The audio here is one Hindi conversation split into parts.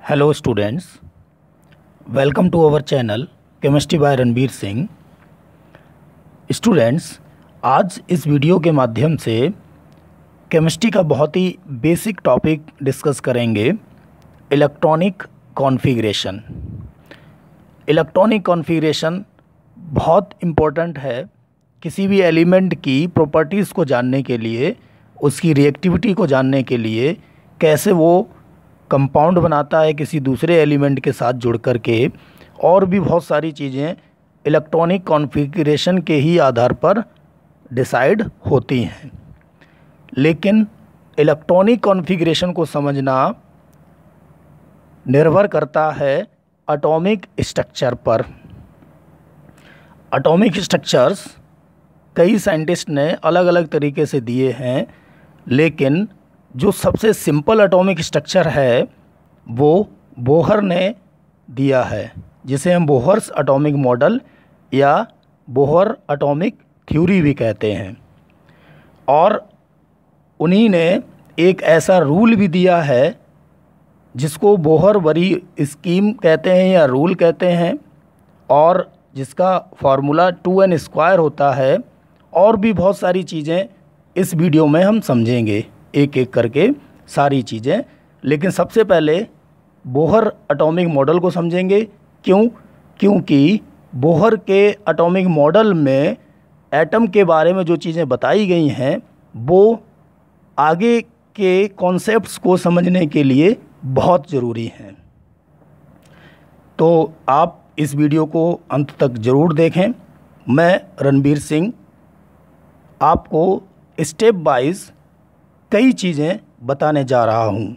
Hello students, welcome to our channel chemistry by Ranbir Singh. Students, आज इस वीडियो के माध्यम से केमिस्ट्री का बहुत ही बेसिक टॉपिक डिस्कस करेंगे, इलेक्ट्रॉनिक कॉन्फ़िगरेशन। इलेक्ट्रॉनिक कॉन्फ़िगरेशन बहुत इम्पोर्टेंट है किसी भी एलिमेंट की प्रॉपर्टीज़ को जानने के लिए, उसकी रिएक्टिविटी को जानने के लिए, कैसे वो कंपाउंड बनाता है किसी दूसरे एलिमेंट के साथ जुड़ कर के, और भी बहुत सारी चीज़ें इलेक्ट्रॉनिक कॉन्फ़िगरेशन के ही आधार पर डिसाइड होती हैं। लेकिन इलेक्ट्रॉनिक कॉन्फ़िगरेशन को समझना निर्भर करता है एटॉमिक स्ट्रक्चर पर। एटॉमिक स्ट्रक्चर्स कई साइंटिस्ट ने अलग अलग तरीके से दिए हैं, लेकिन जो सबसे सिंपल एटॉमिक स्ट्रक्चर है वो बोहर ने दिया है, जिसे हम बोहर्स एटॉमिक मॉडल या बोहर एटॉमिक थ्योरी भी कहते हैं। और उन्हीं ने एक ऐसा रूल भी दिया है जिसको बोहर बरी स्कीम कहते हैं या रूल कहते हैं, और जिसका फार्मूला 2n² होता है। और भी बहुत सारी चीज़ें इस वीडियो में हम समझेंगे एक एक करके सारी चीज़ें। लेकिन सबसे पहले बोहर एटॉमिक मॉडल को समझेंगे। क्योंकि बोहर के एटॉमिक मॉडल में एटम के बारे में जो चीज़ें बताई गई हैं वो आगे के कॉन्सेप्ट्स को समझने के लिए बहुत ज़रूरी हैं। तो आप इस वीडियो को अंत तक ज़रूर देखें। मैं रणबीर सिंह आपको स्टेप वाइज कई चीज़ें बताने जा रहा हूँ।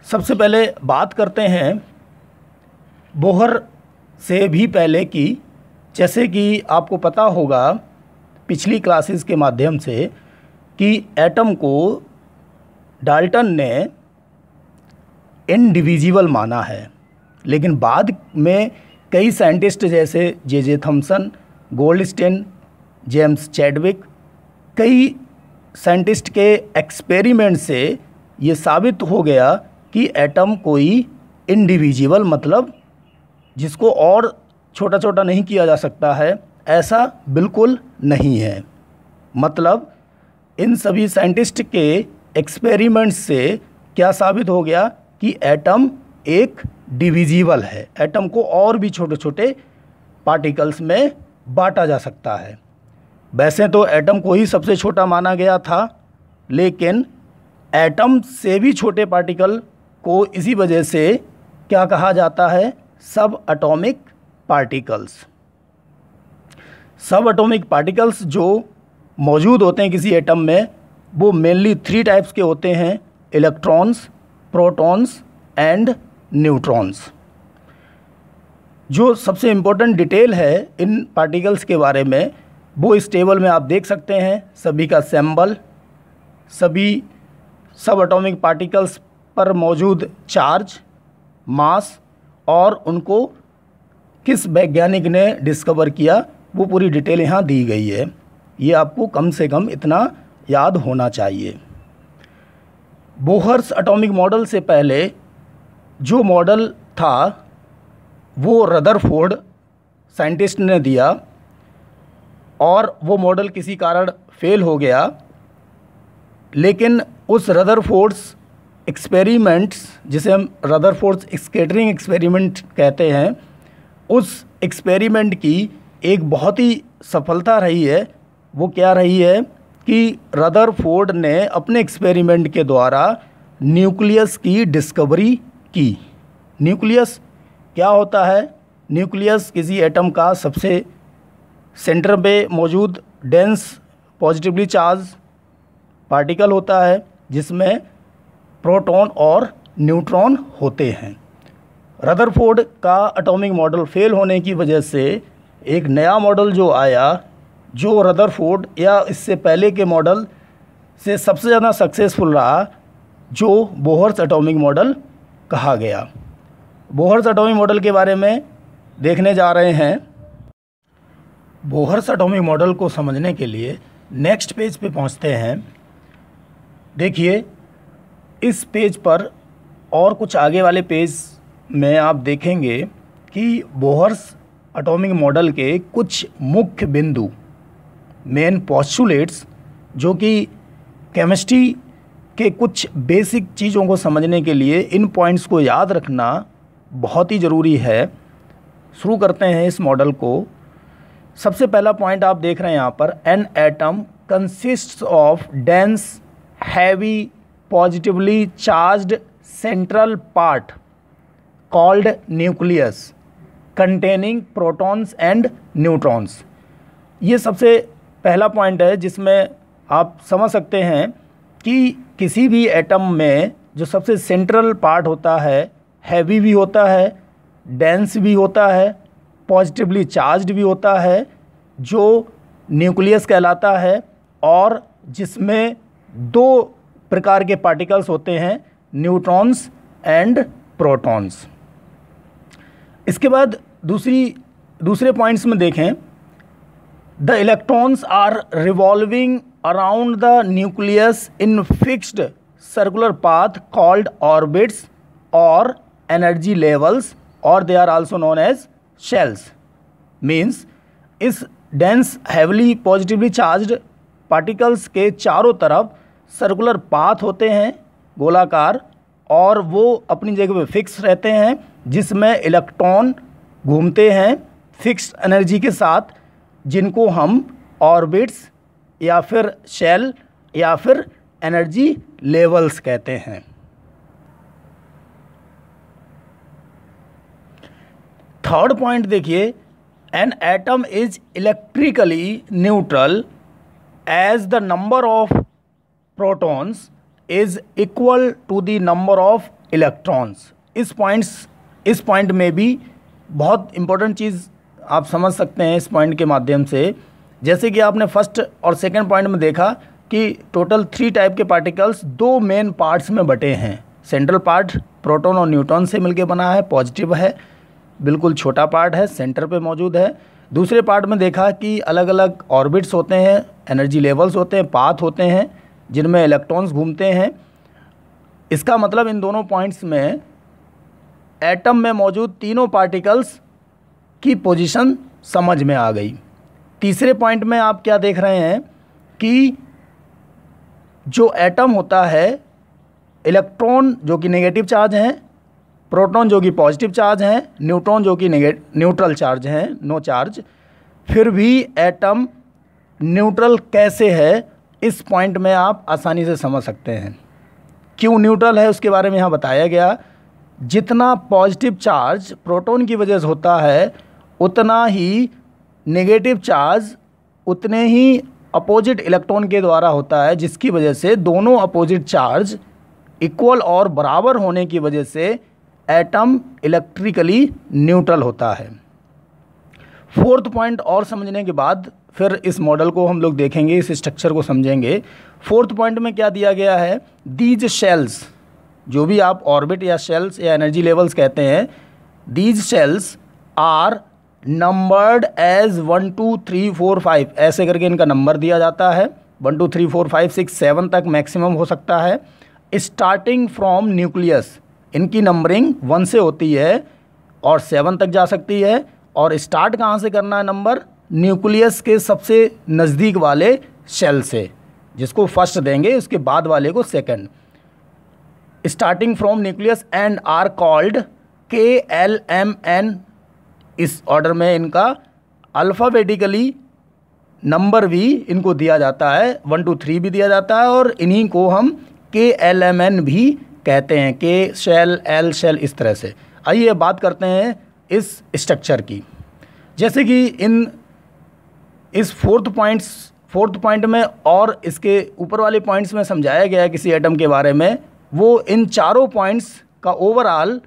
सबसे पहले बात करते हैं बोहर से भी पहले की। जैसे कि आपको पता होगा पिछली क्लासेस के माध्यम से कि एटम को डाल्टन ने इनडिविजिबल माना है, लेकिन बाद में कई साइंटिस्ट जैसे J Thomson, Goldstein, James Chadwick, कई साइंटिस्ट के एक्सपेरिमेंट से ये साबित हो गया कि एटम कोई इंडिविजुअल, मतलब जिसको और छोटा छोटा नहीं किया जा सकता है, ऐसा बिल्कुल नहीं है। मतलब इन सभी साइंटिस्ट के एक्सपेरिमेंट से क्या साबित हो गया कि एटम एक डिविजिबल है। एटम को और भी छोटे छोटे पार्टिकल्स में बांटा जा सकता है। वैसे तो एटम को ही सबसे छोटा माना गया था, लेकिन एटम से भी छोटे पार्टिकल को इसी वजह से क्या कहा जाता है, सब एटॉमिक पार्टिकल्स। सब एटॉमिक पार्टिकल्स जो मौजूद होते हैं किसी एटम में वो मेनली 3 टाइप्स के होते हैं: इलेक्ट्रॉन्स, प्रोटॉन्स एंड न्यूट्रॉन्स। जो सबसे इम्पोर्टेंट डिटेल है इन पार्टिकल्स के बारे में वो इस टेबल में आप देख सकते हैं। सभी का सिंबल, सभी सब एटॉमिक पार्टिकल्स पर मौजूद चार्ज, मास, और उनको किस वैज्ञानिक ने डिस्कवर किया वो पूरी डिटेल यहाँ दी गई है। ये आपको कम से कम इतना याद होना चाहिए। बोहर्स एटॉमिक मॉडल से पहले जो मॉडल था वो रदरफोर्ड साइंटिस्ट ने दिया, और वो मॉडल किसी कारण फेल हो गया। लेकिन उस रदरफोर्ड्स एक्सपेरिमेंट्स, जिसे हम रदरफोर्ड्स स्कैटरिंग एक्सपेरिमेंट कहते हैं, उस एक्सपेरिमेंट की एक बहुत ही सफलता रही है। वो क्या रही है कि रदरफोर्ड ने अपने एक्सपेरिमेंट के द्वारा न्यूक्लियस की डिस्कवरी की। न्यूक्लियस क्या होता है? न्यूक्लियस किसी एटम का सबसे सेंटर पे मौजूद डेंस पॉजिटिवली चार्ज पार्टिकल होता है, जिसमें प्रोटॉन और न्यूट्रॉन होते हैं। रदरफोर्ड का एटॉमिक मॉडल फेल होने की वजह से एक नया मॉडल जो आया, जो रदरफोर्ड या इससे पहले के मॉडल से सबसे ज़्यादा सक्सेसफुल रहा, जो बोहर्स एटॉमिक मॉडल कहा गया। बोहर्स एटॉमिक मॉडल के बारे में देखने जा रहे हैं। बोहर्स एटॉमिक मॉडल को समझने के लिए नेक्स्ट पेज पे पहुंचते हैं। देखिए, इस पेज पर और कुछ आगे वाले पेज में आप देखेंगे कि बोहर्स एटॉमिक मॉडल के कुछ मुख्य बिंदु, मेन पोस्टुलेट्स, जो कि केमिस्ट्री के कुछ बेसिक चीज़ों को समझने के लिए इन पॉइंट्स को याद रखना बहुत ही ज़रूरी है। शुरू करते हैं इस मॉडल को। सबसे पहला पॉइंट आप देख रहे हैं यहाँ पर, an atom consists of dense heavy positively charged central part called nucleus containing protons and neutrons. ये सबसे पहला पॉइंट है जिसमें आप समझ सकते हैं कि किसी भी एटम में जो सबसे सेंट्रल पार्ट होता है हैवी भी होता है, डेंस भी होता है, पॉजिटिवली चार्ज्ड भी होता है, जो न्यूक्लियस कहलाता है, और जिसमें दो प्रकार के पार्टिकल्स होते हैं, न्यूट्रॉन्स एंड प्रोटॉन्स। इसके बाद दूसरे पॉइंट्स में देखें, the electrons are revolving around the nucleus in fixed circular path called orbits और एनर्जी लेवल्स, और they are also known as shells. Means इस dense heavily positively charged particles के चारों तरफ सर्कुलर पाथ होते हैं, गोलाकार, और वो अपनी जगह पे फिक्स रहते हैं, जिसमें इलेक्ट्रॉन घूमते हैं फिक्स्ड एनर्जी के साथ, जिनको हम ऑर्बिट्स या फिर शेल या फिर एनर्जी लेवल्स कहते हैं। थर्ड पॉइंट देखिए, an atom is electrically neutral as the number of protons is equal to the number of electrons. इस पॉइंट में भी बहुत इम्पोर्टेंट चीज़ आप समझ सकते हैं इस पॉइंट के माध्यम से। जैसे कि आपने फर्स्ट और सेकंड पॉइंट में देखा कि टोटल 3 टाइप के पार्टिकल्स 2 मेन पार्ट्स में बटे हैं। सेंट्रल पार्ट प्रोटॉन और न्यूट्रॉन से मिलकर बना है, पॉजिटिव है, बिल्कुल छोटा पार्ट है, सेंटर पे मौजूद है। दूसरे पार्ट में देखा कि अलग अलग ऑर्बिट्स होते हैं, एनर्जी लेवल्स होते हैं, पाथ होते हैं, जिनमें इलेक्ट्रॉन्स घूमते हैं। इसका मतलब इन दोनों पॉइंट्स में एटम में मौजूद तीनों पार्टिकल्स की पोजीशन समझ में आ गई। तीसरे पॉइंट में आप क्या देख रहे हैं कि जो एटम होता है, इलेक्ट्रॉन जो कि नेगेटिव चार्ज हैं, प्रोटॉन जो कि पॉजिटिव चार्ज हैं, न्यूट्रॉन जो कि न्यूट्रल चार्ज हैं, नो चार्ज, फिर भी एटम न्यूट्रल कैसे है, इस पॉइंट में आप आसानी से समझ सकते हैं। क्यों न्यूट्रल है उसके बारे में यहाँ बताया गया। जितना पॉजिटिव चार्ज प्रोटॉन की वजह से होता है, उतना ही नेगेटिव चार्ज उतने ही अपोजिट इलेक्ट्रॉन के द्वारा होता है, जिसकी वजह से दोनों अपोजिट चार्ज इक्वल और बराबर होने की वजह से एटम इलेक्ट्रिकली न्यूट्रल होता है। फोर्थ पॉइंट और समझने के बाद फिर इस मॉडल को हम लोग देखेंगे, इस स्ट्रक्चर को समझेंगे। फोर्थ पॉइंट में क्या दिया गया है, दीज शेल्स, जो भी आप ऑर्बिट या शेल्स या एनर्जी लेवल्स कहते हैं, these shells are numbered as 1 2 3 4 5, ऐसे करके इनका नंबर दिया जाता है। 1 2 3 4 5 6 7 तक मैक्सिमम हो सकता है। स्टार्टिंग फ्रॉम न्यूक्लियस, इनकी नंबरिंग 1 से होती है और 7 तक जा सकती है। और स्टार्ट कहाँ से करना है नंबर, न्यूक्लियस के सबसे नज़दीक वाले शेल से, जिसको फर्स्ट देंगे, उसके बाद वाले को second. Starting from nucleus and are called KLMN। इस ऑर्डर में इनका अल्फ़ाबेटिकली नंबर भी इनको दिया जाता है, 1 2 3 भी दिया जाता है, और इन्हीं को हम KLMN भी कहते हैं, K शेल, L शेल, इस तरह से। आइए बात करते हैं इस स्ट्रक्चर की। जैसे कि इस फोर्थ पॉइंट में और इसके ऊपर वाले पॉइंट्स में समझाया गया है किसी एटम के बारे में, वो इन चारों पॉइंट्स का ओवरऑल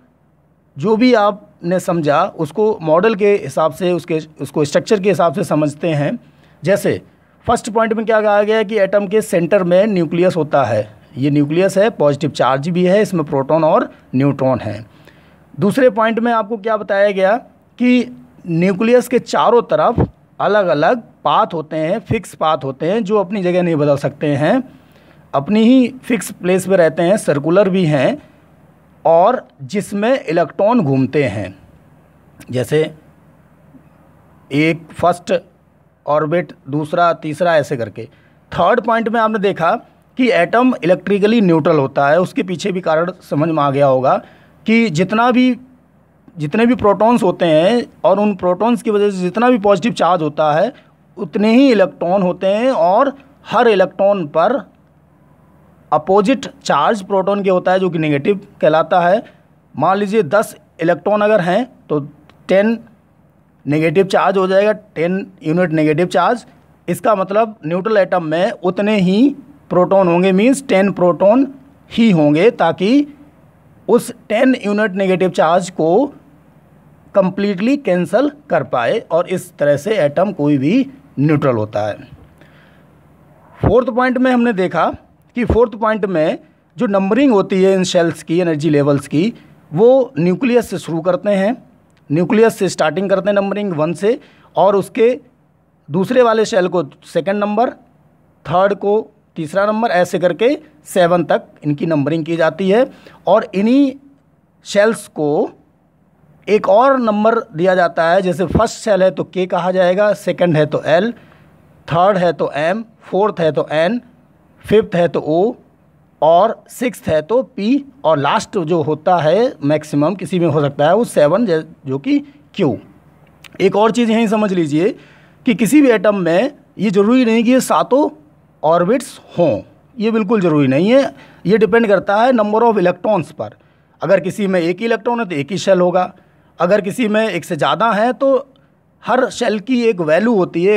जो भी आपने समझा उसको मॉडल के हिसाब से उसको स्ट्रक्चर के हिसाब से समझते हैं। जैसे फर्स्ट पॉइंट में क्या कहा गया है कि एटम के सेंटर में न्यूक्लियस होता है। ये न्यूक्लियस है, पॉजिटिव चार्ज भी है, इसमें प्रोटॉन और न्यूट्रॉन है। दूसरे पॉइंट में आपको क्या बताया गया कि न्यूक्लियस के चारों तरफ अलग अलग पाथ होते हैं, फिक्स पाथ होते हैं, जो अपनी जगह नहीं बदल सकते हैं, अपनी ही फिक्स प्लेस पे रहते हैं, सर्कुलर भी हैं। और जिसमें इलेक्ट्रॉन घूमते हैं, जैसे एक फर्स्ट ऑर्बिट, दूसरा, तीसरा, ऐसे करके। थर्ड पॉइंट में आपने देखा कि एटम इलेक्ट्रिकली न्यूट्रल होता है। उसके पीछे भी कारण समझ में आ गया होगा कि जितने भी प्रोटॉन्स होते हैं और उन प्रोटॉन्स की वजह से जितना भी पॉजिटिव चार्ज होता है उतने ही इलेक्ट्रॉन होते हैं, और हर इलेक्ट्रॉन पर अपोजिट चार्ज प्रोटॉन के होता है जो कि नेगेटिव कहलाता है। मान लीजिए 10 इलेक्ट्रॉन अगर हैं तो 10 नेगेटिव चार्ज हो जाएगा, 10 यूनिट नेगेटिव चार्ज। इसका मतलब न्यूट्रल एटम में उतने ही प्रोटॉन होंगे, मींस 10 प्रोटॉन ही होंगे, ताकि उस 10 यूनिट नेगेटिव चार्ज को कंप्लीटली कैंसल कर पाए, और इस तरह से एटम कोई भी न्यूट्रल होता है। फोर्थ पॉइंट में हमने देखा कि फोर्थ पॉइंट में जो नंबरिंग होती है इन शेल्स की, एनर्जी लेवल्स की, वो न्यूक्लियस से शुरू करते हैं। न्यूक्लियस से स्टार्टिंग करते हैं नंबरिंग 1 से, और उसके दूसरे वाले शेल को सेकंड नंबर, थर्ड को तीसरा नंबर, ऐसे करके 7 तक इनकी नंबरिंग की जाती है। और इन्हीं शेल्स को एक और नंबर दिया जाता है, जैसे फर्स्ट शेल है तो के कहा जाएगा, सेकंड है तो एल, थर्ड है तो एम, फोर्थ है तो एन, फिफ्थ है तो ओ, और सिक्स्थ है तो पी, और लास्ट जो होता है मैक्सिमम किसी में हो सकता है वो 7 जो कि क्यू। एक और चीज़ यहीं समझ लीजिए कि किसी भी एटम में ये ज़रूरी नहीं कि ये सातों ऑर्बिट्स हों, ये बिल्कुल ज़रूरी नहीं है। ये डिपेंड करता है नंबर ऑफ़ इलेक्ट्रॉन्स पर। अगर किसी में एक ही इलेक्ट्रॉन है तो एक ही शेल होगा, अगर किसी में एक से ज़्यादा है तो हर शेल की एक वैल्यू होती है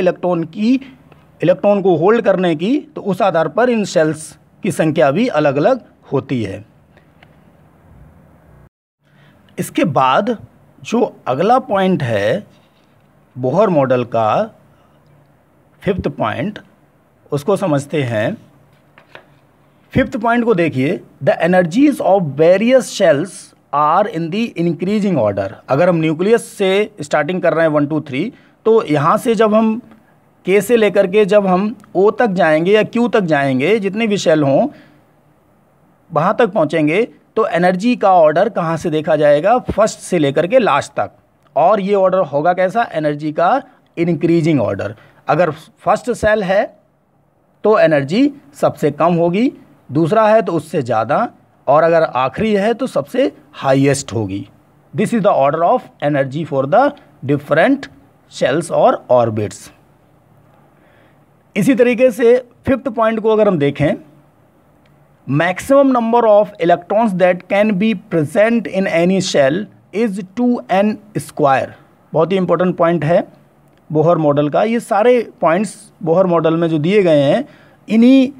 इलेक्ट्रॉन को होल्ड करने की, तो उस आधार पर इन शेल्स की संख्या भी अलग अलग होती है। इसके बाद जो अगला पॉइंट है बोहर मॉडल का, फिफ्थ पॉइंट, उसको समझते हैं। फिफ्थ पॉइंट को देखिए, the energies of various shells are in the increasing order. अगर हम न्यूक्लियस से स्टार्टिंग कर रहे हैं 1 2 3, तो यहाँ से जब हम के से लेकर के जब हम ओ तक जाएंगे या क्यू तक जाएंगे, जितने भी शेल हों वहाँ तक पहुँचेंगे, तो एनर्जी का ऑर्डर कहाँ से देखा जाएगा, फर्स्ट से लेकर के लास्ट तक। और ये ऑर्डर होगा कैसा, एनर्जी का इंक्रीजिंग ऑर्डर। अगर फर्स्ट सेल है तो एनर्जी सबसे कम होगी, दूसरा है तो उससे ज़्यादा, और अगर आखिरी है तो सबसे हाईएस्ट होगी। This is the order of energy for the different shells और ऑर्बिट्स। इसी तरीके से फिफ्थ पॉइंट को अगर हम देखें, maximum number of electrons that can be present in any shell is 2n²। बहुत ही इंपॉर्टेंट पॉइंट है बोहर मॉडल का। ये सारे पॉइंट्स बोहर मॉडल में जो दिए गए हैं, इन्हीं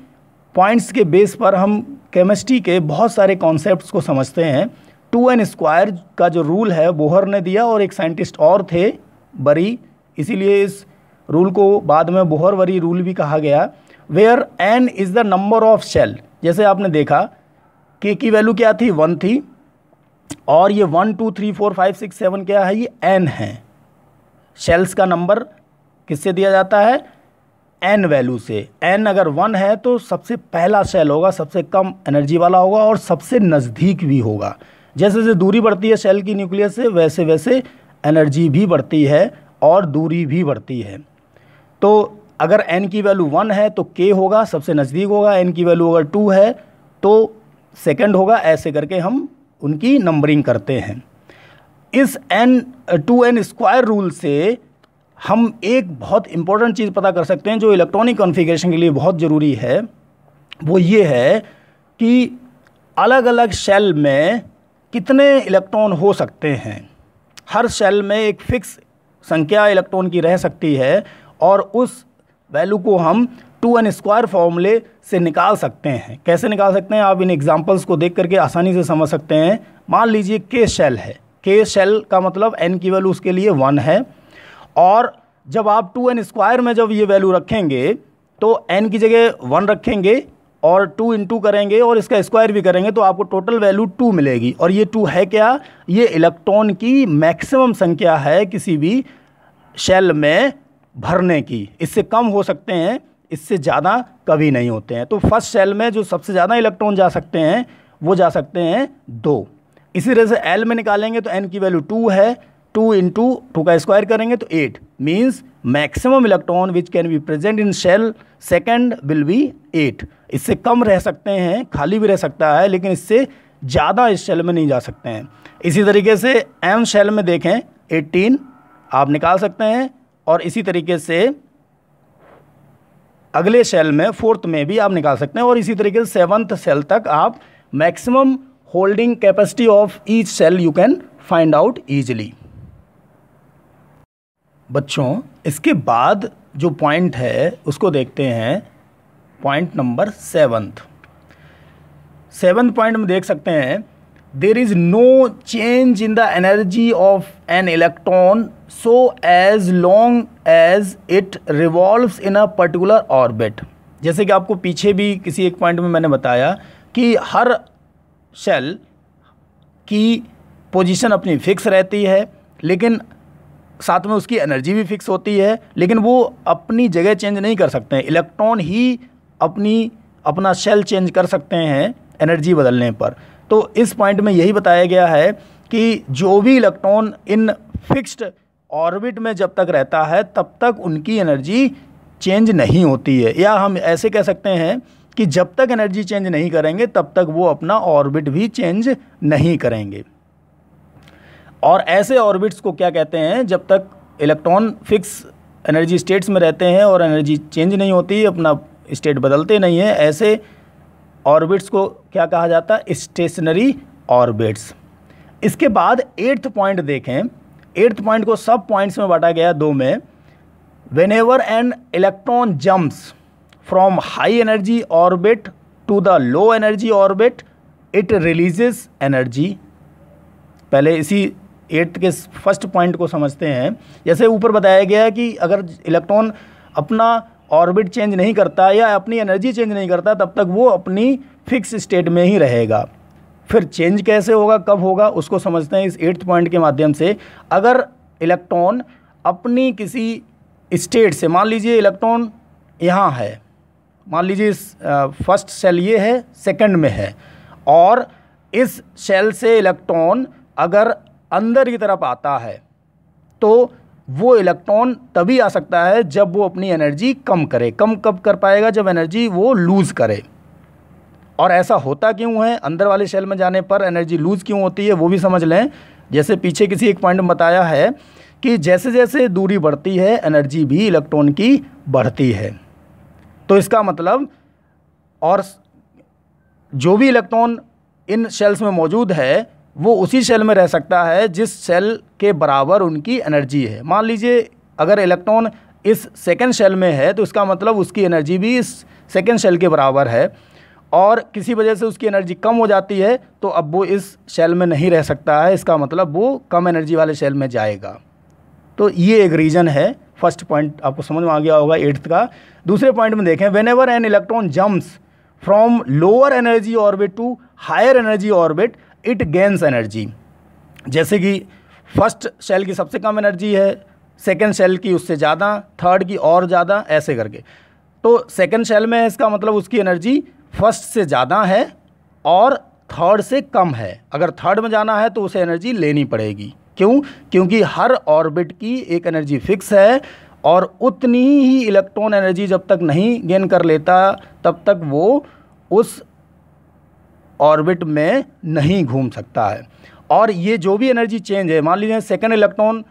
पॉइंट्स के बेस पर हम केमिस्ट्री के बहुत सारे कॉन्सेप्ट्स को समझते हैं। 2n² का जो रूल है बोहर ने दिया, और एक साइंटिस्ट और थे बरी, इसीलिए इस रूल को बाद में बोहर-बरी रूल भी कहा गया। Where n is the number of shell. जैसे आपने देखा k की वैल्यू क्या थी, 1 थी, और ये 1 2 3 4 5 6 7 क्या है, ये n है। शेल्स का नंबर किससे दिया जाता है, n वैल्यू से। n अगर 1 है तो सबसे पहला शेल होगा, सबसे कम एनर्जी वाला होगा और सबसे नज़दीक भी होगा। जैसे जैसे दूरी बढ़ती है शेल की न्यूक्लियस से, वैसे वैसे एनर्जी भी बढ़ती है और दूरी भी बढ़ती है। तो अगर n की वैल्यू 1 है तो k होगा, सबसे नज़दीक होगा। n की वैल्यू अगर 2 है तो सेकंड होगा। ऐसे करके हम उनकी नंबरिंग करते हैं। इस 2n² रूल से हम एक बहुत इंपॉर्टेंट चीज़ पता कर सकते हैं जो इलेक्ट्रॉनिक कॉन्फ़िगरेशन के लिए बहुत ज़रूरी है। वो ये है कि अलग अलग शेल में कितने इलेक्ट्रॉन हो सकते हैं। हर शेल में एक फिक्स संख्या इलेक्ट्रॉन की रह सकती है, और उस वैल्यू को हम 2n² फॉर्मूले से निकाल सकते हैं। कैसे निकाल सकते हैं, आप इन एग्जांपल्स को देख करके आसानी से समझ सकते हैं। मान लीजिए k शेल है, k शेल का मतलब n की वैल्यू उसके लिए 1 है, और जब आप 2n² में जब ये वैल्यू रखेंगे तो n की जगह 1 रखेंगे और 2 इंटू करेंगे और इसका स्क्वायर भी करेंगे, तो आपको टोटल वैल्यू 2 मिलेगी। और ये 2 है क्या, ये इलेक्ट्रॉन की मैक्सिमम संख्या है किसी भी शेल में भरने की। इससे कम हो सकते हैं, इससे ज़्यादा कभी नहीं होते हैं। तो फर्स्ट शेल में जो सबसे ज़्यादा इलेक्ट्रॉन जा सकते हैं वो जा सकते हैं 2। इसी तरह से L में निकालेंगे तो n की वैल्यू 2 है, 2 इंटू 2 का स्क्वायर करेंगे तो 8, means maximum electron which can be present in shell second will be 8। इससे कम रह सकते हैं, खाली भी रह सकता है, लेकिन इससे ज़्यादा इस शेल में नहीं जा सकते हैं। इसी तरीके से M शेल में देखें 18 आप निकाल सकते हैं, और इसी तरीके से अगले शेल में 4th में भी आप निकाल सकते हैं, और इसी तरीके से 7th शेल तक आप maximum holding capacity of each shell you can find out easily. बच्चों, इसके बाद जो पॉइंट है उसको देखते हैं, पॉइंट नंबर 7th पॉइंट में देख सकते हैं, there is no change in the energy of an electron so as long as it revolves in a particular orbit. जैसे कि आपको पीछे भी किसी एक पॉइंट में मैंने बताया कि हर शेल की पोजीशन अपनी फिक्स रहती है, लेकिन साथ में उसकी एनर्जी भी फिक्स होती है, लेकिन वो अपनी जगह चेंज नहीं कर सकते हैं। इलेक्ट्रॉन ही अपना शेल चेंज कर सकते हैं एनर्जी बदलने पर। तो इस पॉइंट में यही बताया गया है कि जो भी इलेक्ट्रॉन इन फिक्स्ड ऑर्बिट में जब तक रहता है तब तक उनकी एनर्जी चेंज नहीं होती है, या हम ऐसे कह सकते हैं कि जब तक एनर्जी चेंज नहीं करेंगे तब तक वो अपना ऑर्बिट भी चेंज नहीं करेंगे। और ऐसे ऑर्बिट्स को क्या कहते हैं, जब तक इलेक्ट्रॉन फिक्स एनर्जी स्टेट्स में रहते हैं और एनर्जी चेंज नहीं होती, अपना स्टेट बदलते नहीं है, ऐसे ऑर्बिट्स को क्या कहा जाता है, स्टेशनरी ऑर्बिट्स। इसके बाद 8th पॉइंट देखें। 8th पॉइंट को सब पॉइंट्स में बांटा गया 2 में। Whenever an electron jumps from high energy orbit to the low energy orbit it releases energy. पहले इसी 8th के फर्स्ट पॉइंट को समझते हैं। जैसे ऊपर बताया गया है कि अगर इलेक्ट्रॉन अपना ऑर्बिट चेंज नहीं करता या अपनी एनर्जी चेंज नहीं करता तब तक वो अपनी फिक्स स्टेट में ही रहेगा। फिर चेंज कैसे होगा, कब होगा, उसको समझते हैं इस 8th पॉइंट के माध्यम से। अगर इलेक्ट्रॉन अपनी किसी स्टेट से, मान लीजिए इलेक्ट्रॉन यहाँ है, मान लीजिए फर्स्ट शेल ये है, सेकंड में है, और इस शेल से इलेक्ट्रॉन अगर अंदर की तरफ आता है तो वो इलेक्ट्रॉन तभी आ सकता है जब वो अपनी एनर्जी कम करे। कम कब कर पाएगा, जब एनर्जी वो लूज़ करे। और ऐसा होता क्यों है, अंदर वाले शेल में जाने पर एनर्जी लूज़ क्यों होती है वो भी समझ लें। जैसे पीछे किसी एक पॉइंट में बताया है कि जैसे जैसे दूरी बढ़ती है एनर्जी भी इलेक्ट्रॉन की बढ़ती है। तो इसका मतलब, और जो भी इलेक्ट्रॉन इन शेल्स में मौजूद है वो उसी शेल में रह सकता है जिस शेल के बराबर उनकी एनर्जी है। मान लीजिए अगर इलेक्ट्रॉन इस सेकंड शेल में है तो इसका मतलब उसकी एनर्जी भी इस सेकंड शेल के बराबर है, और किसी वजह से उसकी एनर्जी कम हो जाती है तो अब वो इस शेल में नहीं रह सकता है, इसका मतलब वो कम एनर्जी वाले शेल में जाएगा। तो ये एक रीज़न है। फर्स्ट पॉइंट आपको समझ में आ गया होगा 8th का। दूसरे पॉइंट में देखें, whenever an electron jumps from lower energy orbit to higher energy orbit it gains energy. जैसे कि फर्स्ट शेल की सबसे कम एनर्जी है, सेकंड शेल की उससे ज़्यादा, थर्ड की और ज़्यादा, ऐसे करके। तो सेकंड शेल में है, इसका मतलब उसकी एनर्जी फर्स्ट से ज़्यादा है और थर्ड से कम है। अगर थर्ड में जाना है तो उसे एनर्जी लेनी पड़ेगी। क्यों? क्योंकि हर ऑर्बिट की एक एनर्जी फिक्स है, और उतनी ही इलेक्ट्रॉन एनर्जी जब तक नहीं गेन कर लेता तब तक वो उस ऑर्बिट में नहीं घूम सकता है। और ये जो भी एनर्जी चेंज है, मान लीजिए सेकंड इलेक्ट्रॉन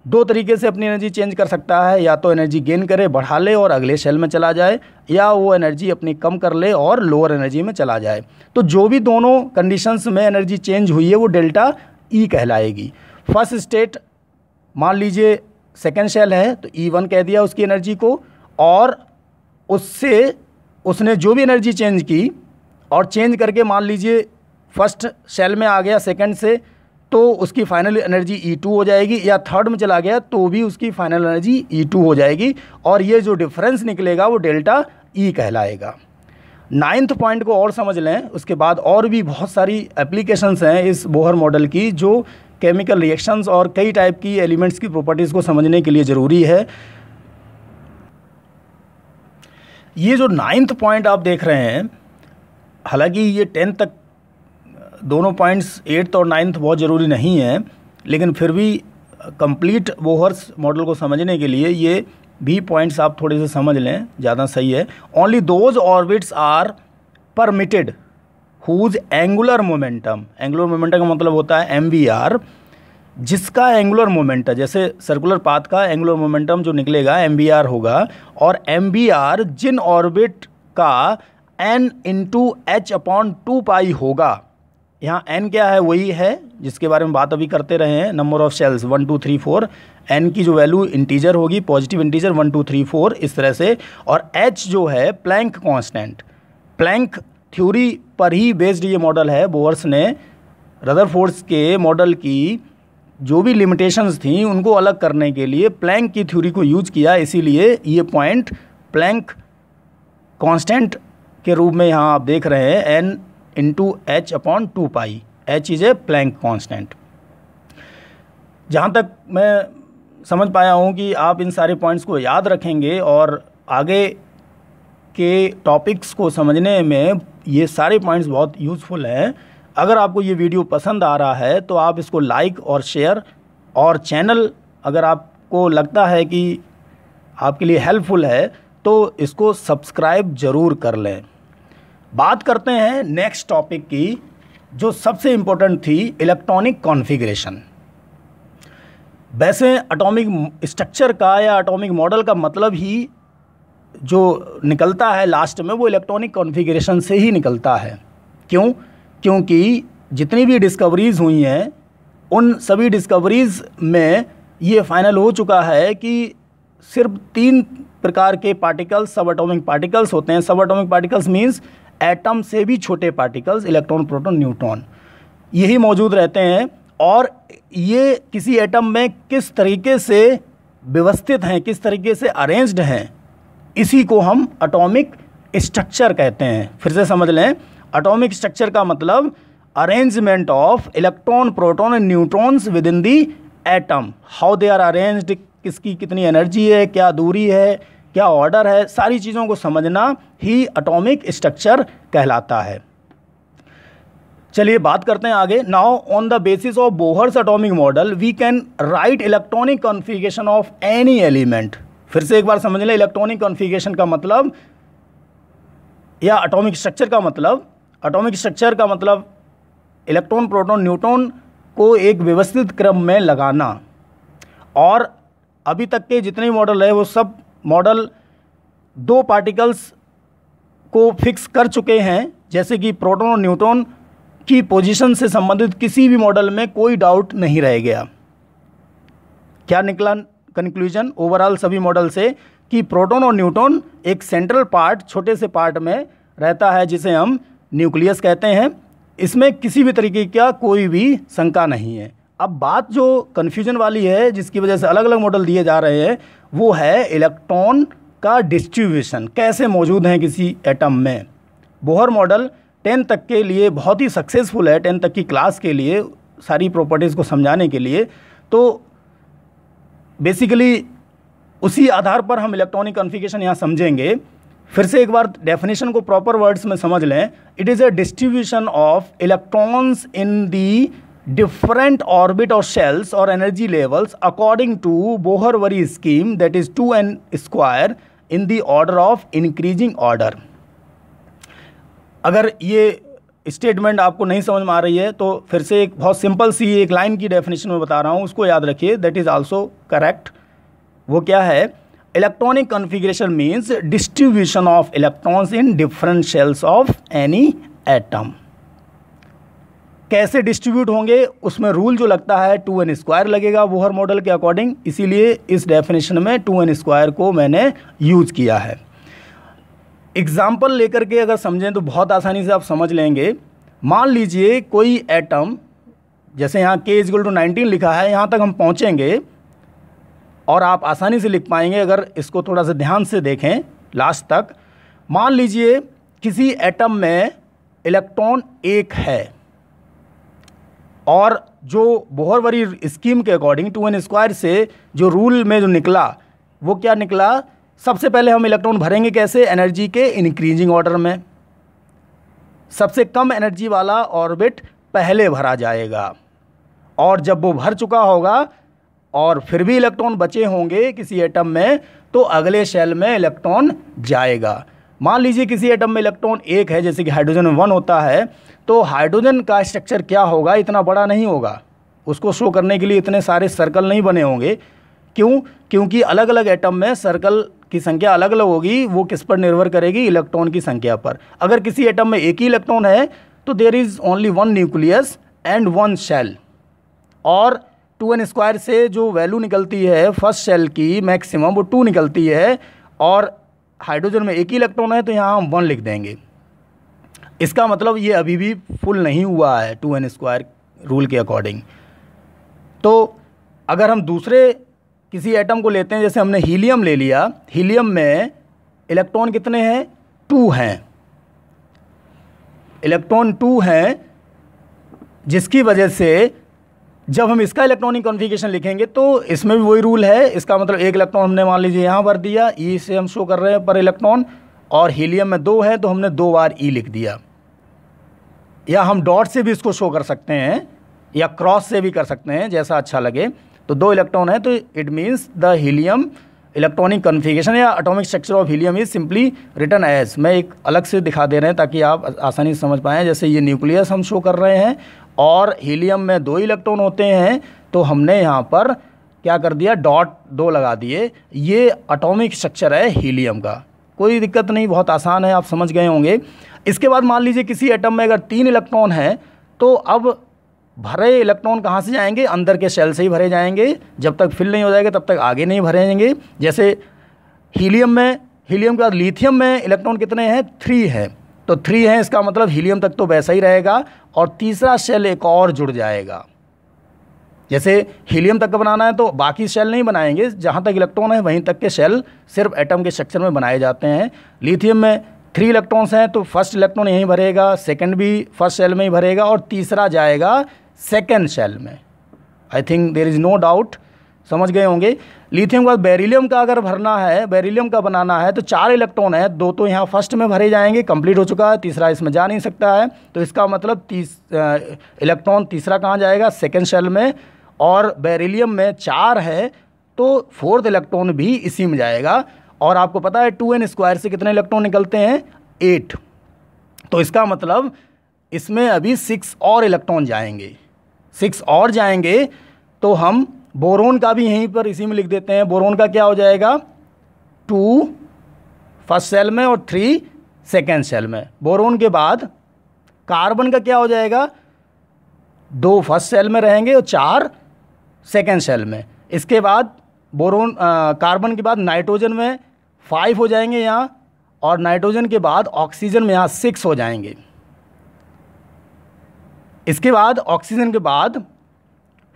2 तरीके से अपनी एनर्जी चेंज कर सकता है, या तो एनर्जी गेन करे, बढ़ा ले और अगले शेल में चला जाए, या वो एनर्जी अपनी कम कर ले और लोअर एनर्जी में चला जाए। तो जो भी दोनों कंडीशंस में एनर्जी चेंज हुई है वो डेल्टा ई कहलाएगी। फर्स्ट स्टेट मान लीजिए सेकेंड शेल है तो E1 कह दिया उसकी एनर्जी को, और उससे उसने जो भी एनर्जी चेंज की और चेंज करके मान लीजिए फर्स्ट शेल में आ गया सेकंड से, तो उसकी फाइनल एनर्जी E2 हो जाएगी, या थर्ड में चला गया तो भी उसकी फाइनल एनर्जी E2 हो जाएगी, और ये जो डिफरेंस निकलेगा वो डेल्टा ई कहलाएगा। 9th पॉइंट को और समझ लें, उसके बाद और भी बहुत सारी एप्लीकेशंस हैं इस बोहर मॉडल की जो केमिकल रिएक्शंस और कई टाइप की एलिमेंट्स की प्रॉपर्टीज़ को समझने के लिए ज़रूरी है। ये जो 9th पॉइंट आप देख रहे हैं, हालांकि ये 10th तक दोनों पॉइंट्स 8th और 9th बहुत ज़रूरी नहीं है, लेकिन फिर भी कंप्लीट बोहर्स मॉडल को समझने के लिए ये भी पॉइंट्स आप थोड़े से समझ लें, ज़्यादा सही है। Only those orbits are permitted whose angular momentum का मतलब होता है MVR, जिसका एंगुलर मोमेंटम, जैसे सर्कुलर पाथ का एंगुलर मोमेंटम जो निकलेगा MVR होगा, और MVR जिन ऑर्बिट का n इंटू h/2π होगा। यहाँ n क्या है, वही है जिसके बारे में बात अभी करते रहे हैं, नंबर ऑफ शेल्स 1 2 3 4, n की जो वैल्यू इंटीजर होगी, पॉजिटिव इंटीजर 1 2 3 4 इस तरह से, और h जो है प्लैंक कांस्टेंट। प्लैंक थ्योरी पर ही बेस्ड ये मॉडल है। बोहर्स ने रदरफोर्ड के मॉडल की जो भी लिमिटेशंस थी उनको अलग करने के लिए प्लैंक की थ्योरी को यूज किया, इसीलिए ये पॉइंट प्लैंक कांस्टेंट के रूप में यहाँ आप देख रहे हैं, n into h/2π, h is a plank constant. जहाँ तक मैं समझ पाया हूँ कि आप इन सारे पॉइंट्स को याद रखेंगे और आगे के टॉपिक्स को समझने में ये सारे पॉइंट्स बहुत यूज़फुल हैं। अगर आपको ये वीडियो पसंद आ रहा है तो आप इसको लाइक और शेयर, और चैनल अगर आपको लगता है कि आपके लिए हेल्पफुल है तो इसको सब्सक्राइब ज़रूर कर लें। बात करते हैं नेक्स्ट टॉपिक की, जो सबसे इम्पोर्टेंट थी, इलेक्ट्रॉनिक कॉन्फ़िगरेशन। वैसे एटॉमिक स्ट्रक्चर का या एटॉमिक मॉडल का मतलब ही जो निकलता है लास्ट में वो इलेक्ट्रॉनिक कॉन्फ़िगरेशन से ही निकलता है। क्यों? क्योंकि जितनी भी डिस्कवरीज़ हुई हैं उन सभी डिस्कवरीज़ में ये फाइनल हो चुका है कि सिर्फ 3 प्रकार के पार्टिकल्स, सब एटॉमिक पार्टिकल्स होते हैं। सब एटॉमिक पार्टिकल्स मीन्स एटम से भी छोटे पार्टिकल्स, इलेक्ट्रॉन, प्रोटॉन, न्यूट्रॉन, यही मौजूद रहते हैं। और ये किसी एटम में किस तरीके से व्यवस्थित हैं, किस तरीके से अरेंज्ड हैं, इसी को हम एटॉमिक स्ट्रक्चर कहते हैं। फिर से समझ लें, एटॉमिक स्ट्रक्चर का मतलब arrangement of electron, proton and neutrons within the atom, how they are arranged, किसकी कितनी एनर्जी है, क्या दूरी है, क्या ऑर्डर है, सारी चीज़ों को समझना ही एटॉमिक स्ट्रक्चर कहलाता है। चलिए बात करते हैं आगे। Now on the basis of Bohr's atomic model we can write electronic configuration of any element. फिर से एक बार समझ लें, इलेक्ट्रॉनिक कॉन्फ़िगरेशन का मतलब या एटॉमिक स्ट्रक्चर का मतलब, एटॉमिक स्ट्रक्चर का मतलब इलेक्ट्रॉन, प्रोटॉन, न्यूट्रॉन को एक व्यवस्थित क्रम में लगाना। और अभी तक के जितने मॉडल है वो सब मॉडल 2 पार्टिकल्स को फिक्स कर चुके हैं, जैसे कि प्रोटॉन और न्यूट्रॉन की पोजीशन से संबंधित किसी भी मॉडल में कोई डाउट नहीं रह गया। क्या निकला कंक्लूजन ओवरऑल सभी मॉडल से, कि प्रोटॉन और न्यूट्रॉन एक सेंट्रल पार्ट, छोटे से पार्ट में रहता है जिसे हम न्यूक्लियस कहते हैं। इसमें किसी भी तरीके का कोई भी शंका नहीं है। अब बात जो कन्फ्यूजन वाली है, जिसकी वजह से अलग अलग मॉडल दिए जा रहे हैं, वो है इलेक्ट्रॉन का डिस्ट्रीब्यूशन, कैसे मौजूद हैं किसी एटम में। बोहर मॉडल 10 तक के लिए बहुत ही सक्सेसफुल है, 10 तक की क्लास के लिए, सारी प्रॉपर्टीज़ को समझाने के लिए। तो बेसिकली उसी आधार पर हम इलेक्ट्रॉनिक कॉन्फ़िगरेशन यहाँ समझेंगे। फिर से एक बार डेफिनेशन को प्रॉपर वर्ड्स में समझ लें। It is a distribution of electrons in the different orbit or shells or energy levels according to Bohr-Waring scheme, that is 2n square in the order of increasing order। अगर ये स्टेटमेंट आपको नहीं समझ में आ रही है तो फिर से एक बहुत सिंपल सी एक लाइन की डेफिनेशन में बता रहा हूँ, उसको याद रखिए, दैट इज़ आल्सो करेक्ट। वो क्या है? Electronic configuration means distribution of electrons in different shells of any atom. कैसे डिस्ट्रीब्यूट होंगे, उसमें रूल जो लगता है 2n स्क्वायर लगेगा बोहर मॉडल के अकॉर्डिंग, इसीलिए इस डेफिनेशन में 2n स्क्वायर को मैंने यूज़ किया है। एग्जाम्पल लेकर के अगर समझें तो बहुत आसानी से आप समझ लेंगे। मान लीजिए कोई एटम, जैसे यहाँ k = 19 लिखा है, यहाँ तक हम पहुँचेंगे और आप आसानी से लिख पाएंगे अगर इसको थोड़ा सा ध्यान से देखें लास्ट तक। मान लीजिए किसी एटम में इलेक्ट्रॉन 1 है और जो बोहर-वरी स्कीम के अकॉर्डिंग 2n स्क्वायर से जो रूल में जो निकला वो क्या निकला? सबसे पहले हम इलेक्ट्रॉन भरेंगे कैसे? एनर्जी के इंक्रीजिंग ऑर्डर में। सबसे कम एनर्जी वाला ऑर्बिट पहले भरा जाएगा। और जब वो भर चुका होगा और फिर भी इलेक्ट्रॉन बचे होंगे किसी एटम में, तो अगले शेल में इलेक्ट्रॉन जाएगा। मान लीजिए किसी एटम में इलेक्ट्रॉन 1 है, जैसे कि हाइड्रोजन में 1 होता है, तो हाइड्रोजन का स्ट्रक्चर क्या होगा, इतना बड़ा नहीं होगा। उसको शो करने के लिए इतने सारे सर्कल नहीं बने होंगे। क्यों? क्योंकि अलग अलग एटम में सर्कल की संख्या अलग अलग होगी। वो किस पर निर्भर करेगी? इलेक्ट्रॉन की संख्या पर। अगर किसी एटम में एक ही इलेक्ट्रॉन है तो there is only 1 nucleus and 1 shell. और 2n² से जो वैल्यू निकलती है फर्स्ट शेल की मैक्सिमम, वो 2 निकलती है। और हाइड्रोजन में एक ही इलेक्ट्रॉन है तो यहाँ हम 1 लिख देंगे। इसका मतलब ये अभी भी फुल नहीं हुआ है 2n² रूल के अकॉर्डिंग। तो अगर हम दूसरे किसी एटम को लेते हैं, जैसे हमने हीलियम ले लिया, हीलियम में इलेक्ट्रॉन कितने हैं? 2 हैं। इलेक्ट्रॉन 2 हैं, जिसकी वजह से जब हम इसका इलेक्ट्रॉनिक कॉन्फ़िगरेशन लिखेंगे तो इसमें भी वही रूल है। इसका मतलब एक इलेक्ट्रॉन हमने मान लीजिए यहाँ भर दिया, ई से हम शो कर रहे हैं पर इलेक्ट्रॉन, और हीलियम में 2 है तो हमने 2 बार ई लिख दिया। या हम डॉट से भी इसको शो कर सकते हैं या क्रॉस से भी कर सकते हैं, जैसा अच्छा लगे। तो 2 इलेक्ट्रॉन है तो it means the helium electronic configuration या atomic structure of helium is simply written as. मैं एक अलग से दिखा दे रहे हैं ताकि आप आसानी से समझ पाएँ। जैसे ये न्यूक्लियस हम शो कर रहे हैं और हीलियम में 2 इलेक्ट्रॉन होते हैं, तो हमने यहाँ पर क्या कर दिया? डॉट 2 लगा दिए। ये एटॉमिक स्ट्रक्चर है हीलियम का। कोई दिक्कत नहीं, बहुत आसान है, आप समझ गए होंगे। इसके बाद मान लीजिए किसी एटम में अगर 3 इलेक्ट्रॉन हैं, तो अब भरे इलेक्ट्रॉन कहाँ से जाएंगे? अंदर के शेल से ही भरे जाएंगे। जब तक फिल नहीं हो जाएगा तब तक आगे नहीं भरेंगे। जैसे हीलियम के बाद लिथियम में इलेक्ट्रॉन कितने हैं? 3 हैं। तो 3 हैं, इसका मतलब हीलियम तक तो वैसा ही रहेगा और तीसरा शेल एक और जुड़ जाएगा। जैसे हीलियम तक का बनाना है तो बाकी शेल नहीं बनाएंगे, जहाँ तक इलेक्ट्रॉन है वहीं तक के शेल सिर्फ एटम के स्ट्रक्चर में बनाए जाते हैं। लिथियम में 3 इलेक्ट्रॉन्स हैं तो फर्स्ट इलेक्ट्रॉन यहीं भरेगा, सेकंड भी फर्स्ट शेल में ही भरेगा और तीसरा जाएगा सेकंड शेल में। I think there is no doubt, समझ गए होंगे। लिथियम का बेरिलियम का अगर भरना है, बेरिलियम का बनाना है, तो 4 इलेक्ट्रॉन है, 2 तो यहाँ फर्स्ट में भरे जाएंगे, कंप्लीट हो चुका है, तीसरा इसमें जा नहीं सकता है। तो इसका मतलब इलेक्ट्रॉन तीसरा कहाँ जाएगा? सेकंड शेल में। और बेरिलियम में 4 है तो 4th इलेक्ट्रॉन भी इसी में जाएगा। और आपको पता है 2n² से कितने इलेक्ट्रॉन निकलते हैं? 8। तो इसका मतलब इसमें अभी 6 और इलेक्ट्रॉन जाएंगे, 6 और जाएंगे। तो हम बोरोन का भी यहीं पर इसी में लिख देते हैं। बोरोन का क्या हो जाएगा? 2 फर्स्ट शेल में और 3 सेकेंड शेल में। बोरोन के बाद कार्बन का क्या हो जाएगा? 2 फर्स्ट शेल में रहेंगे और 4 सेकेंड शेल में। इसके बाद कार्बन के बाद नाइट्रोजन में 5 हो जाएंगे यहाँ, और नाइट्रोजन के बाद ऑक्सीजन में यहाँ 6 हो जाएंगे। इसके बाद ऑक्सीजन के बाद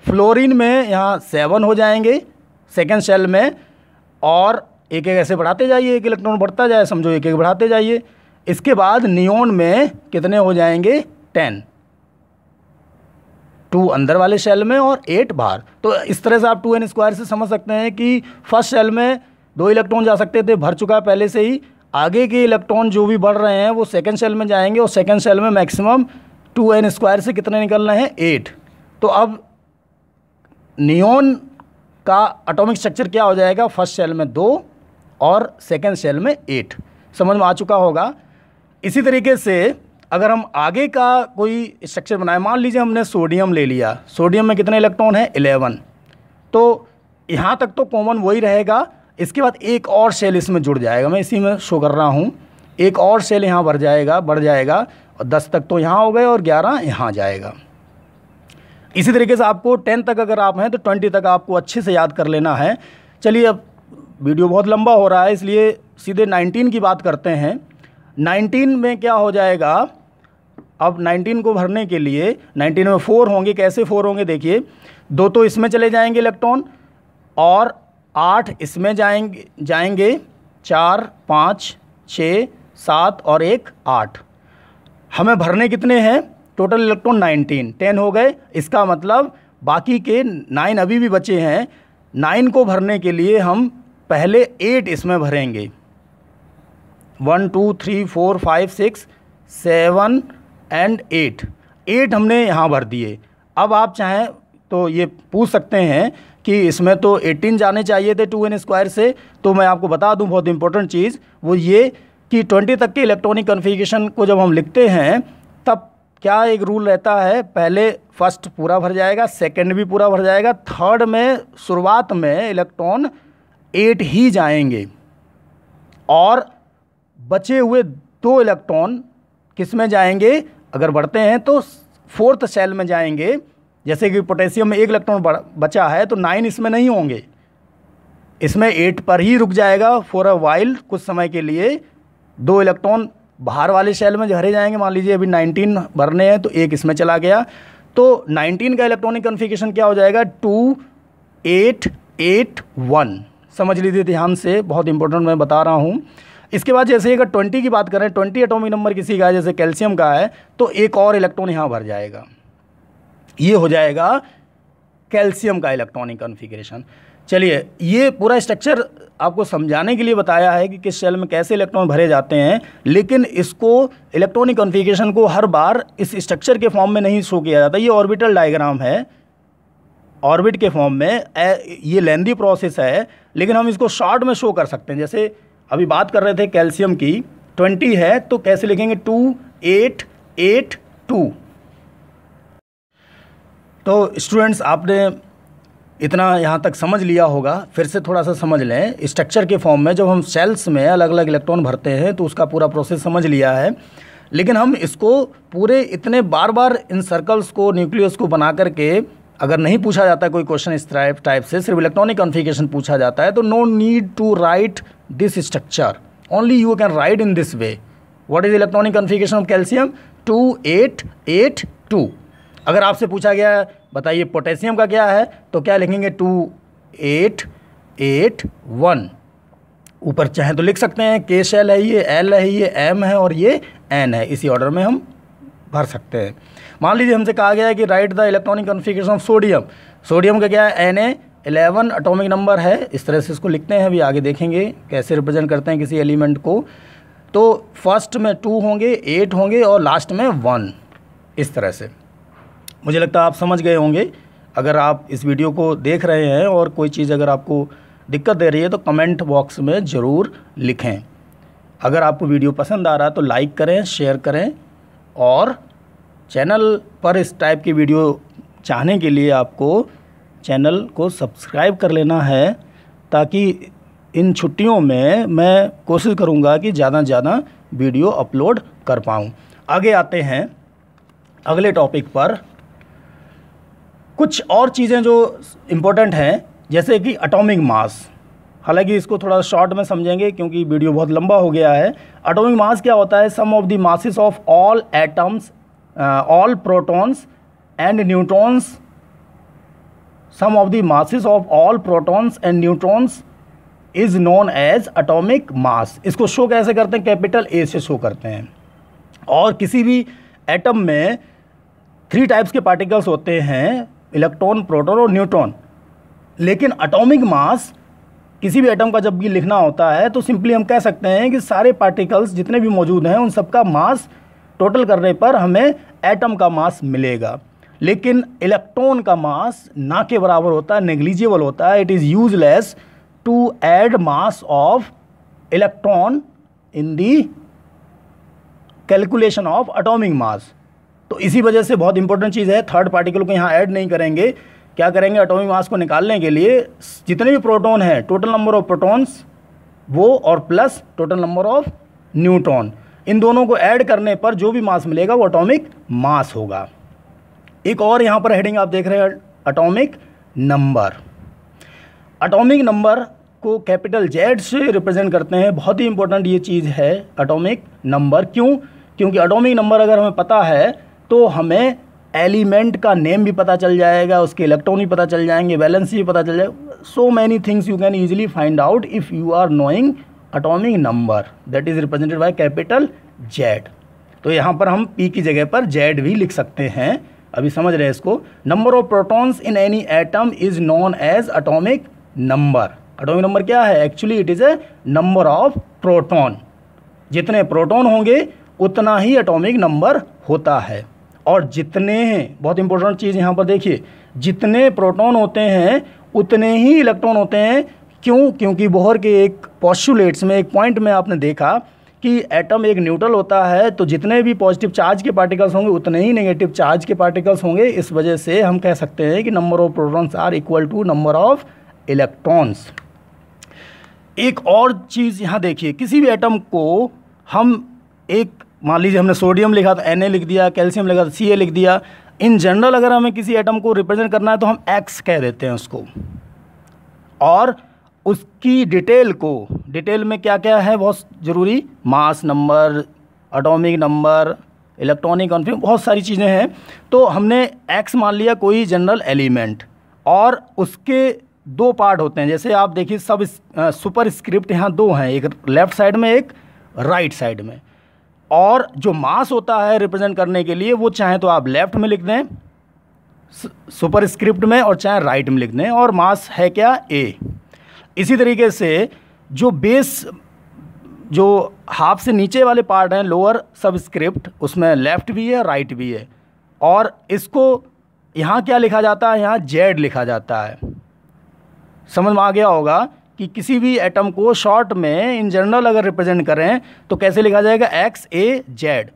फ्लोरीन में यहाँ 7 हो जाएंगे सेकेंड शेल में। और एक एक ऐसे बढ़ाते जाइए, एक इलेक्ट्रॉन बढ़ता जाए, समझो एक एक बढ़ाते जाइए। इसके बाद नियोन में कितने हो जाएंगे? 10, 2 अंदर वाले शेल में और 8 बाहर। तो इस तरह से आप 2n² से समझ सकते हैं कि फर्स्ट शेल में 2 इलेक्ट्रॉन जा सकते थे, भर चुका है पहले से ही। आगे के इलेक्ट्रॉन जो भी बढ़ रहे हैं वो सेकेंड शेल में जाएंगे और सेकेंड शेल में मैक्सिमम 2n² से कितने निकल रहे हैं? 8। तो अब नियोन का एटॉमिक स्ट्रक्चर क्या हो जाएगा? फर्स्ट शेल में 2 और सेकेंड शेल में 8। समझ में आ चुका होगा। इसी तरीके से अगर हम आगे का कोई स्ट्रक्चर बनाए, मान लीजिए हमने सोडियम ले लिया। सोडियम में कितने इलेक्ट्रॉन हैं? 11। तो यहाँ तक तो कॉमन वही रहेगा। इसके बाद एक और शेल इसमें जुड़ जाएगा, मैं इसी में शो कर रहा हूँ। एक और शेल यहाँ बढ़ जाएगा और 10 तक तो यहाँ हो गए और 11 यहाँ जाएगा। इसी तरीके से आपको 10 तक अगर आप हैं तो 20 तक आपको अच्छे से याद कर लेना है। चलिए, अब वीडियो बहुत लंबा हो रहा है इसलिए सीधे 19 की बात करते हैं। 19 में क्या हो जाएगा? अब 19 को भरने के लिए 19 में 4 होंगे। कैसे 4 होंगे? देखिए, 2 तो इसमें चले जाएंगे इलेक्ट्रॉन और 8 इसमें जाएंगे 4, 5, 6, 7 और 1 8। हमें भरने कितने हैं? टोटल इलेक्ट्रॉन 19, 10 हो गए। इसका मतलब बाकी के 9 अभी भी बचे हैं। 9 को भरने के लिए हम पहले 8 इसमें भरेंगे। 1 2 3 4 5 6 7 एंड 8। 8 हमने यहाँ भर दिए। अब आप चाहें तो ये पूछ सकते हैं कि इसमें तो 18 जाने चाहिए थे 2n² से। तो मैं आपको बता दूं बहुत इंपॉर्टेंट चीज़ वो ये कि 20 तक के इलेक्ट्रॉनिक कन्फिगरेशन को जब हम लिखते हैं तब क्या एक रूल रहता है, पहले फर्स्ट पूरा भर जाएगा, सेकंड भी पूरा भर जाएगा, थर्ड में शुरुआत में इलेक्ट्रॉन 8 ही जाएंगे और बचे हुए 2 इलेक्ट्रॉन किस में जाएंगे, अगर बढ़ते हैं तो 4th शेल में जाएंगे। जैसे कि पोटेशियम में 1 इलेक्ट्रॉन बचा है तो 9 इसमें नहीं होंगे, इसमें 8 पर ही रुक जाएगा फॉर अ वाइल, कुछ समय के लिए। 2 इलेक्ट्रॉन बाहर वाले शेल में भरे जाएंगे। मान लीजिए अभी 19 भरने हैं तो 1 इसमें चला गया, तो 19 का इलेक्ट्रॉनिक कन्फिगरेशन क्या हो जाएगा, 2 8 8 1। समझ लीजिए ध्यान से, बहुत इंपॉर्टेंट मैं बता रहा हूँ। इसके बाद जैसे अगर 20 की बात करें, 20 एटॉमिक नंबर किसी का है जैसे कैल्शियम का है तो एक और इलेक्ट्रॉन यहाँ भर जाएगा, ये हो जाएगा कैल्शियम का इलेक्ट्रॉनिक कॉन्फ़िगरेशन। चलिए, ये पूरा स्ट्रक्चर आपको समझाने के लिए बताया है कि किस शेल में कैसे इलेक्ट्रॉन भरे जाते हैं, लेकिन इसको इलेक्ट्रॉनिक कॉन्फ़िगरेशन को हर बार इस स्ट्रक्चर के फॉर्म में नहीं शो किया जाता। ये ऑर्बिटल डायग्राम है, ऑर्बिट के फॉर्म में, ये लेंदी प्रोसेस है, लेकिन हम इसको शॉर्ट में शो कर सकते हैं। जैसे अभी बात कर रहे थे कैल्शियम की, 20 है तो कैसे लिखेंगे, 2 8 8 2। तो स्टूडेंट्स, आपने इतना यहाँ तक समझ लिया होगा, फिर से थोड़ा सा समझ लें। स्ट्रक्चर के फॉर्म में जब हम सेल्स में अलग अलग इलेक्ट्रॉन भरते हैं तो उसका पूरा प्रोसेस समझ लिया है, लेकिन हम इसको पूरे इतने बार बार इन सर्कल्स को, न्यूक्लियस को बना करके अगर नहीं पूछा जाता कोई क्वेश्चन इस टाइप से, सिर्फ इलेक्ट्रॉनिक कॉन्फ़िगरेशन पूछा जाता है, तो no need to write this structure, only you can write in this way. What is electronic configuration of calcium, 2 8 8 2। अगर आपसे पूछा गया बताइए पोटेशियम का क्या है, तो क्या लिखेंगे, 2 8 8 1। ऊपर चाहे तो लिख सकते हैं के शेल है, ये एल है, ये एम है और ये एन है, इसी ऑर्डर में हम भर सकते हैं। मान लीजिए हमसे कहा गया है कि right the electronic configuration of sodium. Sodium का क्या है, Na11 एटॉमिक नंबर है, इस तरह से इसको लिखते हैं, अभी आगे देखेंगे कैसे रिप्रेजेंट करते हैं किसी एलिमेंट को। तो फर्स्ट में 2 होंगे, 8 होंगे और लास्ट में 1, इस तरह से। मुझे लगता है आप समझ गए होंगे। अगर आप इस वीडियो को देख रहे हैं और कोई चीज़ अगर आपको दिक्कत दे रही है तो कमेंट बॉक्स में ज़रूर लिखें। अगर आपको वीडियो पसंद आ रहा है तो लाइक करें, शेयर करें, और चैनल पर इस टाइप की वीडियो चाहने के लिए आपको चैनल को सब्सक्राइब कर लेना है, ताकि इन छुट्टियों में मैं कोशिश करूंगा कि ज़्यादा से ज़्यादा वीडियो अपलोड कर पाऊँ। आगे आते हैं अगले टॉपिक पर। कुछ और चीज़ें जो इम्पोर्टेंट हैं, जैसे कि एटॉमिक मास। हालांकि इसको थोड़ा शॉर्ट में समझेंगे क्योंकि वीडियो बहुत लंबा हो गया है। एटॉमिक मास क्या होता है, sum of the masses of all atoms, all protons and neutrons, sum of the masses of all protons and neutrons is known as atomic mass. इसको शो कैसे करते हैं, कैपिटल ए से शो करते हैं। और किसी भी एटम में 3 टाइप्स के पार्टिकल्स होते हैं, इलेक्ट्रॉन, प्रोटॉन और न्यूट्रॉन। लेकिन एटॉमिक मास किसी भी एटम का जब भी लिखना होता है तो सिंपली हम कह सकते हैं कि सारे पार्टिकल्स जितने भी मौजूद हैं उन सबका मास टोटल करने पर हमें एटम का मास मिलेगा। लेकिन इलेक्ट्रॉन का मास ना के बराबर होता है, नेग्लिजिबल होता है। It is useless to add mass of electron in the calculation of atomic mass. तो इसी वजह से बहुत इंपॉर्टेंट चीज़ है, थर्ड पार्टिकल को यहाँ ऐड नहीं करेंगे। क्या करेंगे, एटॉमिक मास को निकालने के लिए जितने भी प्रोटॉन हैं, टोटल नंबर ऑफ प्रोटॉन्स वो, और plus total number of neutron, इन दोनों को ऐड करने पर जो भी मास मिलेगा वो एटॉमिक मास होगा। एक और यहाँ पर हेडिंग आप देख रहे हैं, एटॉमिक नंबर। एटॉमिक नंबर को कैपिटल जेड से रिप्रेजेंट करते हैं। बहुत ही इंपॉर्टेंट ये चीज़ है एटॉमिक नंबर। क्यों? क्योंकि एटॉमिक नंबर अगर हमें पता है तो हमें एलिमेंट का नेम भी पता चल जाएगा, उसके इलेक्ट्रॉन भी पता चल जाएंगे, वैलेंसी भी पता चल जाएगा। So many things you can easily find out if you are knowing atomic number that is represented by capital Z. तो यहाँ पर हम पी की जगह पर जेड भी लिख सकते हैं, अभी समझ रहे हैं इसको। Number of protons in any atom is known as atomic number. Atomic number क्या है? Actually it is a number of proton. जितने प्रोटॉन होंगे उतना ही एटॉमिक नंबर होता है। और जितने हैं, बहुत इंपॉर्टेंट चीज़ यहाँ पर देखिए, जितने प्रोटॉन होते हैं उतने ही इलेक्ट्रॉन होते हैं। क्यों? क्योंकि बोहर के एक पोस्टुलेट्स में, एक पॉइंट में आपने देखा कि एटम एक न्यूट्रल होता है, तो जितने भी पॉजिटिव चार्ज के पार्टिकल्स होंगे उतने ही नेगेटिव चार्ज के पार्टिकल्स होंगे। इस वजह से हम कह सकते हैं कि number of protons are equal to number of electrons. एक और चीज़ यहाँ देखिए, किसी भी एटम को हम एक, मान लीजिए हमने सोडियम लिखा तो Na लिख दिया, कैल्शियम लिखा तो Ca लिख दिया। इन जनरल अगर हमें किसी एटम को रिप्रेजेंट करना है तो हम X कह देते हैं उसको, और उसकी डिटेल में क्या क्या है बहुत ज़रूरी, mass number, atomic number, electronic configuration, बहुत सारी चीज़ें हैं। तो हमने X मान लिया कोई जनरल एलिमेंट, और उसके दो पार्ट होते हैं। जैसे आप देखिए सब सुपर स्क्रिप्ट यहाँ दो हैं, एक लेफ़्ट साइड में एक राइट साइड में। और जो मास होता है रिप्रेजेंट करने के लिए, वो चाहे तो आप लेफ़्ट में लिख दें सुपर स्क्रिप्ट में, और चाहे राइट में लिख दें, और मास है क्या, A। इसी तरीके से जो बेस, जो हाफ से नीचे वाले पार्ट हैं लोअर सबस्क्रिप्ट, उसमें लेफ़्ट भी है राइट भी है, और इसको यहाँ क्या लिखा जाता है, यहाँ Z लिखा जाता है। समझ में आ गया होगा कि किसी भी एटम को शॉर्ट में इन जनरल अगर रिप्रेजेंट करें तो कैसे लिखा जाएगा, XAZ।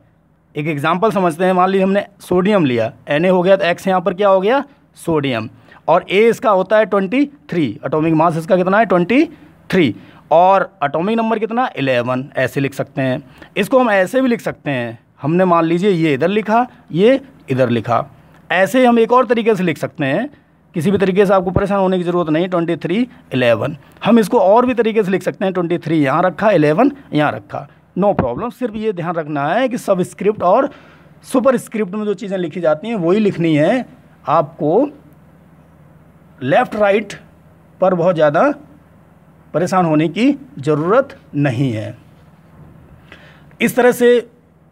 एक एग्जांपल समझते हैं, मान लीजिए हमने सोडियम लिया, Na हो गया तो X यहाँ पर क्या हो गया, सोडियम, और A इसका होता है 23, एटॉमिक मास इसका कितना है 23, और एटॉमिक नंबर कितना 11, ऐसे लिख सकते हैं। इसको हम ऐसे भी लिख सकते हैं, हमने मान लीजिए ये इधर लिखा, ये इधर लिखा, ऐसे हम एक और तरीके से लिख सकते हैं। किसी भी तरीके से आपको परेशान होने की ज़रूरत नहीं, 23, 11। हम इसको और भी तरीके से लिख सकते हैं, 23 यहाँ रखा, 11 यहाँ रखा, नो प्रॉब्लम। सिर्फ ये ध्यान रखना है कि सब स्क्रिप्ट और सुपर स्क्रिप्ट में जो चीज़ें लिखी जाती हैं वही लिखनी है, आपको लेफ़्ट राइट पर बहुत ज़्यादा परेशान होने की ज़रूरत नहीं है। इस तरह से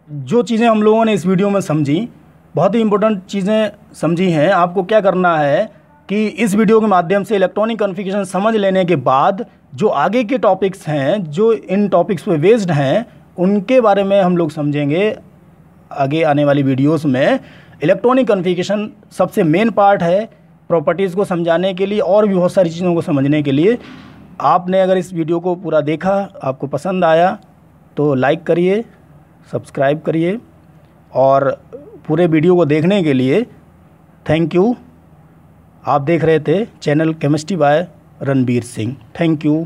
जो चीज़ें हम लोगों ने इस वीडियो में समझी, बहुत ही इम्पोर्टेंट चीज़ें समझी हैं। आपको क्या करना है कि इस वीडियो के माध्यम से इलेक्ट्रॉनिक कॉन्फ़िगरेशन समझ लेने के बाद जो आगे के टॉपिक्स हैं, जो इन टॉपिक्स पे बेस्ड हैं, उनके बारे में हम लोग समझेंगे आगे आने वाली वीडियोस में। इलेक्ट्रॉनिक कॉन्फ़िगरेशन सबसे मेन पार्ट है प्रॉपर्टीज़ को समझाने के लिए और भी बहुत सारी चीज़ों को समझने के लिए। आपने अगर इस वीडियो को पूरा देखा, आपको पसंद आया तो लाइक करिए, सब्सक्राइब करिए, और पूरे वीडियो को देखने के लिए थैंक यू। आप देख रहे थे channel chemistry by Ranbir Singh. Thank you.